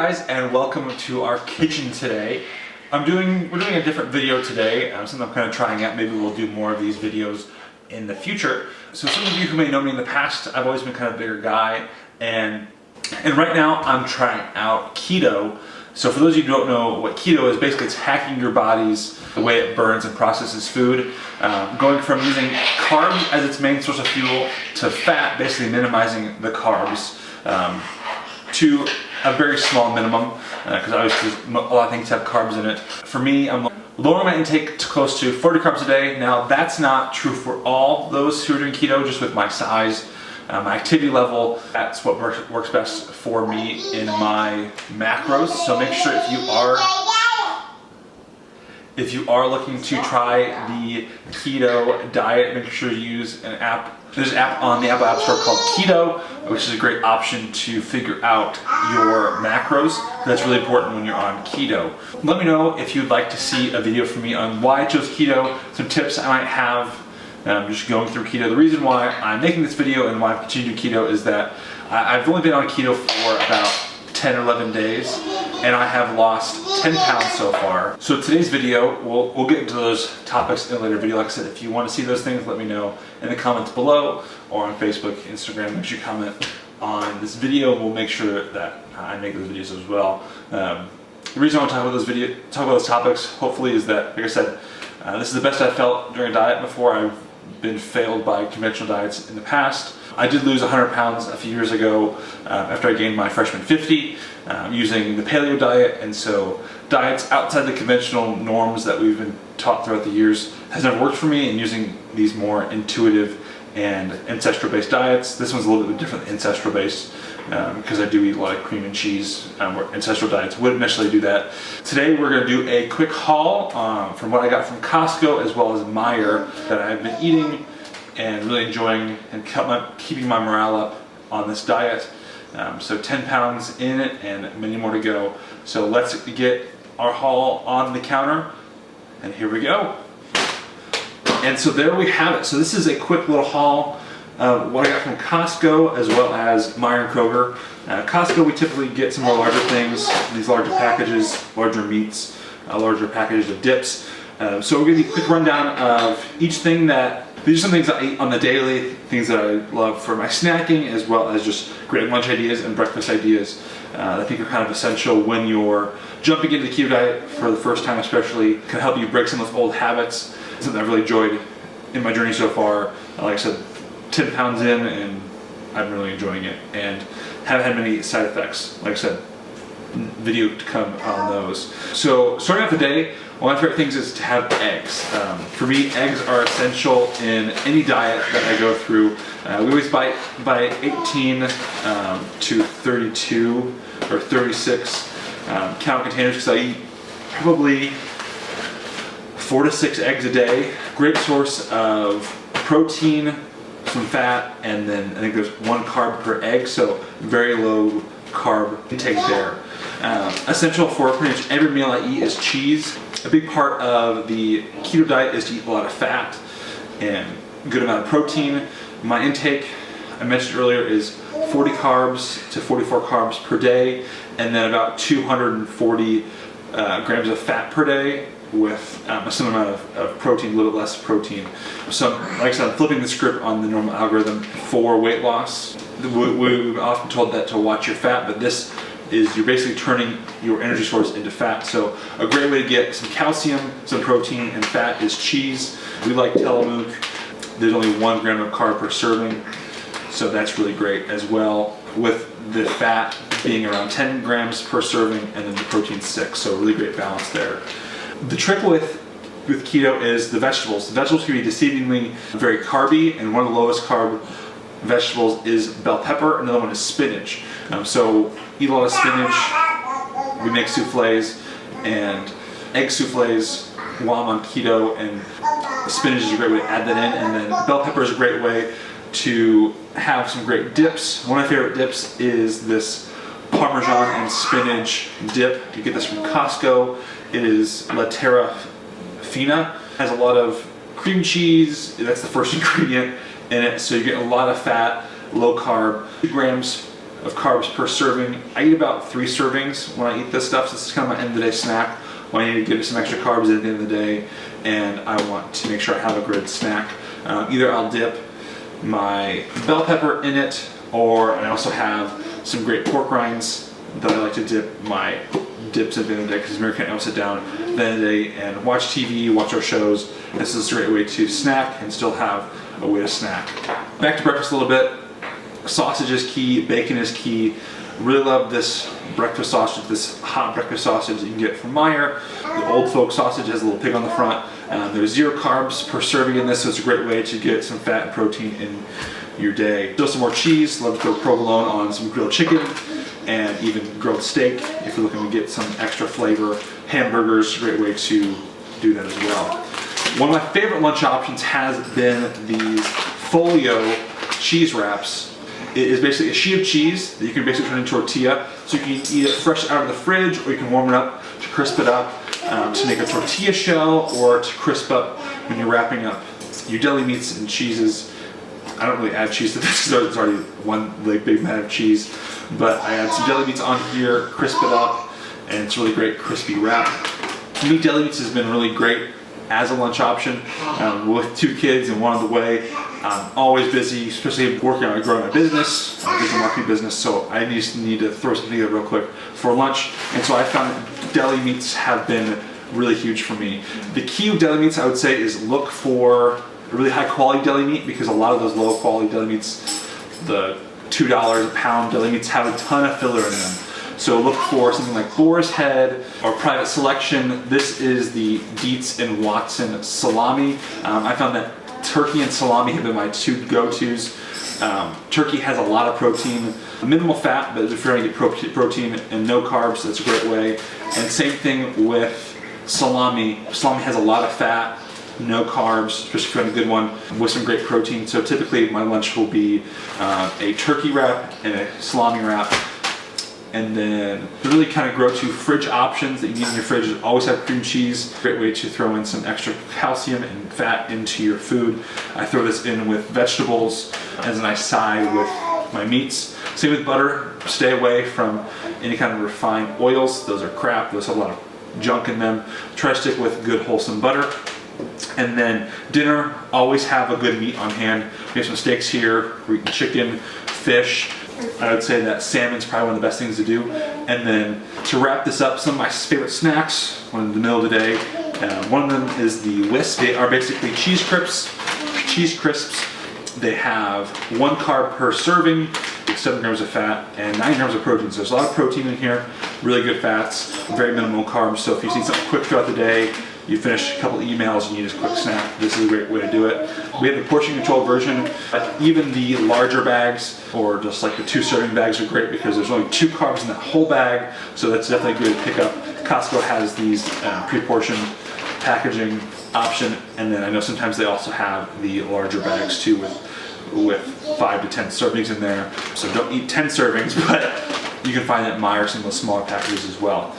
guys, and welcome to our kitchen today. We're doing a different video today, something I'm kind of trying out. Maybe we'll do more of these videos in the future. So some of you who may know me in the past, I've always been kind of a bigger guy, and right now I'm trying out keto. So for those of you who don't know what keto is, basically it's hacking your body's the way it burns and processes food, going from using carbs as its main source of fuel to fat, basically minimizing the carbs to a very small minimum, because obviously a lot of things have carbs in it. For me, I'm lowering my intake to close to 40 carbs a day. Now that's not true for all those who are doing keto, just with my size, my activity level. That's what works best for me in my macros. So make sure if you are looking to try the keto diet, make sure you use an app. There's an app on the Apple App Store called Keto, which is a great option to figure out your macros. That's really important when you're on keto. Let me know if you'd like to see a video from me on why I chose keto, some tips I might have just going through keto. The reason why I'm making this video and why I've continued keto is that I've only been on keto for about 10 or 11 days, and I have lost 10 pounds so far. So today's video, we'll get into those topics in a later video. Like I said, if you want to see those things, let me know in the comments below or on Facebook, Instagram. Make sure you comment on this video, and we'll make sure that I make those videos as well. The reason I want to talk about those topics, hopefully, is that, like I said, this is the best I've felt during a diet before. I've been failed by conventional diets in the past. I did lose 100 pounds a few years ago after I gained my freshman 50 using the paleo diet, and so diets outside the conventional norms that we've been taught throughout the years has never worked for me, and using these more intuitive and ancestral-based diets. This one's a little bit different than ancestral-based because I do eat a lot of cream and cheese, where ancestral diets wouldn't necessarily do that. Today we're going to do a quick haul from what I got from Costco as well as Meijer that I've been eating and really enjoying, and keeping my morale up on this diet. So 10 pounds in it and many more to go. So let's get our haul on the counter, and here we go. And so there we have it. So this is a quick little haul of what I got from Costco as well as Meijer and Kroger. Costco, we typically get some more larger things, these larger packages, larger meats, larger packages of dips. So we're going to do a quick rundown of each thing these are some things I eat on the daily, things that I love for my snacking, as well as just great lunch ideas and breakfast ideas that I think are kind of essential when you're jumping into the keto diet for the first time, especially. Can help you break some of those old habits. Something I've really enjoyed in my journey so far. Like I said, 10 pounds in, and I'm really enjoying it, and haven't had many side effects. Like I said, video to come on those. So starting off the day, one of my favorite things is to have eggs. For me, eggs are essential in any diet that I go through. We always buy 18 to 32 or 36 count containers because I eat probably 4 to 6 eggs a day. Great source of protein, some fat, and then I think there's 1 carb per egg, so very low carb intake there. Essential for pretty much every meal I eat is cheese. A big part of the keto diet is to eat a lot of fat and a good amount of protein. My intake, I mentioned earlier, is 40 carbs to 44 carbs per day, and then about 240 grams of fat per day, with a similar amount of protein, a little bit less protein. So, like I said, I'm flipping the script on the normal algorithm for weight loss. We're often told that to watch your fat, but this is you're basically turning your energy source into fat. So a great way to get some calcium, some protein, and fat is cheese. We like Tillamook. There's only 1 gram of carb per serving, so that's really great as well, with the fat being around 10 grams per serving and then the protein 6, so really great balance there. The trick with keto is the vegetables. The vegetables can be deceivingly very carby, and one of the lowest carb vegetables is bell pepper, and another one is spinach. So eat a lot of spinach. We make soufflés and egg soufflés while I'm on keto, and spinach is a great way to add that in, and then bell pepper is a great way to have some great dips. One of my favorite dips is this Parmesan and Spinach Dip. You get this from Costco. It is La Terra Fina. It has a lot of cream cheese. That's the first ingredient in it. So you get a lot of fat, low carb, 2 grams of carbs per serving. I eat about 3 servings when I eat this stuff, so this is kind of my end of the day snack when I need to get some extra carbs at the end of the day, and I want to make sure I have a good snack. Either I'll dip my bell pepper in it, or I also have some great pork rinds that I like to dip my dips at the end of the day, because Mary can't sit down at the end of the day and watch TV, watch our shows. This is a great way to snack and still have a way to snack. Back to breakfast a little bit. Sausage is key, bacon is key. Really love this breakfast sausage, this hot breakfast sausage that you can get from Meijer. The old folk sausage has a little pig on the front. There's 0 carbs per serving in this, so it's a great way to get some fat and protein in your day. Still some more cheese. Love to throw provolone on some grilled chicken and even grilled steak if you're looking to get some extra flavor. Hamburgers, great way to do that as well. One of my favorite lunch options has been these Folio cheese wraps. It is basically a sheet of cheese that you can basically turn into tortilla, so you can eat it fresh out of the fridge, or you can warm it up to crisp it up, to make a tortilla shell, or to crisp up when you're wrapping up your deli meats and cheeses. I don't really add cheese to this because there's already one big mat of cheese, but I add some deli meats on here, crisp it up, and it's a really great crispy wrap. For me, deli meats has been really great as a lunch option. With 2 kids and 1 on the way, I'm always busy, especially working on growing my business, digital marketing business, so I just need to throw something together real quick for lunch. And so I found that deli meats have been really huge for me. The key with deli meats, I would say, is look for a really high quality deli meat, because a lot of those low quality deli meats, the $2 a pound deli meats, have a ton of filler in them. So look for something like Boar's Head or Private Selection. This is the Dietz and Watson salami. I found that turkey and salami have been my 2 go-tos. Turkey has a lot of protein, minimal fat, but if you're going to get protein and no carbs, that's a great way. And same thing with salami. Salami has a lot of fat, no carbs, especially if you're on a good one, with some great protein. So typically my lunch will be a turkey wrap and a salami wrap. And then the really kind of go-to fridge options that you need in your fridge is always have cream cheese. Great way to throw in some extra calcium and fat into your food. I throw this in with vegetables as a nice side with my meats. Same with butter. Stay away from any kind of refined oils. Those are crap. Those have a lot of junk in them. Try to stick with good wholesome butter. And then dinner, always have a good meat on hand. We have some steaks here. We're eating chicken, fish. I would say that salmon's probably one of the best things to do. And then to wrap this up, some of my favorite snacks, one in the middle of the day. One of them is the Wisp. They are basically cheese crisps. They have 1 carb per serving, 7 grams of fat, and 9 grams of protein. So there's a lot of protein in here, really good fats, very minimal carbs. So if you need something quick throughout the day, you finish a couple emails and you need a quick snack, this is a great way to do it. We have the portion control version. Even the larger bags, or just like the 2 serving bags, are great because there's only 2 carbs in that whole bag, so that's definitely good to pick up. Costco has these pre-portioned packaging option, and then I know sometimes they also have the larger bags too with 5 to 10 servings in there. So don't eat 10 servings, but you can find that at Meijer, some of those smaller packages as well.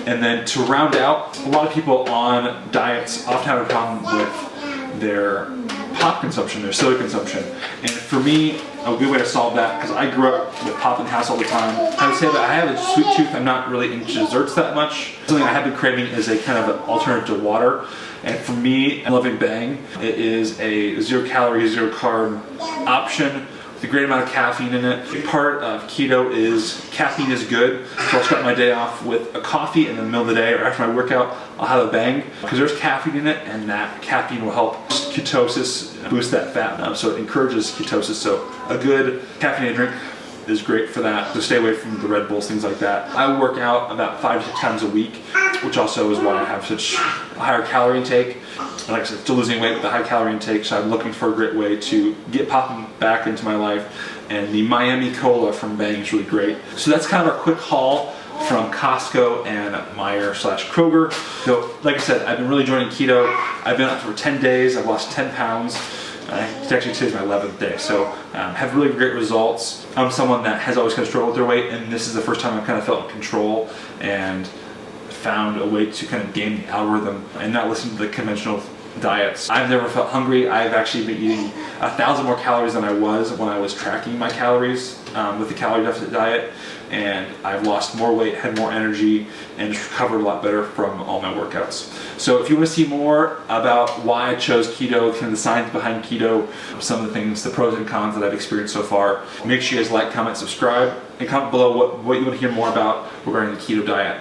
And then to round out, a lot of people on diets often have a problem with their pop consumption, their soda consumption. And for me, a good way to solve that, because I grew up with pop in the house all the time, I would say that I have a sweet tooth. I'm not really into desserts that much. Something I have been craving is a kind of an alternative to water. And for me, I'm loving Bang. It is a 0 calorie, 0 carb option with a great amount of caffeine in it. A part of keto is caffeine is good. So I'll start my day off with a coffee, and in the middle of the day or after my workout, I'll have a Bang, because there's caffeine in it, and that caffeine will help ketosis, boost that fat. So it encourages ketosis. So a good caffeinated drink is great for that. So stay away from the Red Bulls, things like that. I work out about 5 to 6 times a week, which also is why I have such a higher calorie intake. And like I said, still losing weight with the high calorie intake, so I'm looking for a great way to get popping back into my life. And the Miami Cola from Bang is really great. So that's kind of our quick haul from Costco and Meijer/Kroger. So like I said, I've been really enjoying keto. I've been up for 10 days. I've lost 10 pounds. Actually today's my 11th day, so have really great results. I'm someone that has always kind of struggled with their weight, and this is the first time I've kind of felt in control and found a way to kind of game the algorithm and not listen to the conventional diets. I've never felt hungry. I've actually been eating 1,000 more calories than I was when I was tracking my calories with the calorie deficit diet, and I've lost more weight, had more energy, and just recovered a lot better from all my workouts. So if you want to see more about why I chose keto, kind of the science behind keto, some of the things, the pros and cons that I've experienced so far, make sure you guys like, comment, subscribe, and comment below what you want to hear more about regarding the keto diet.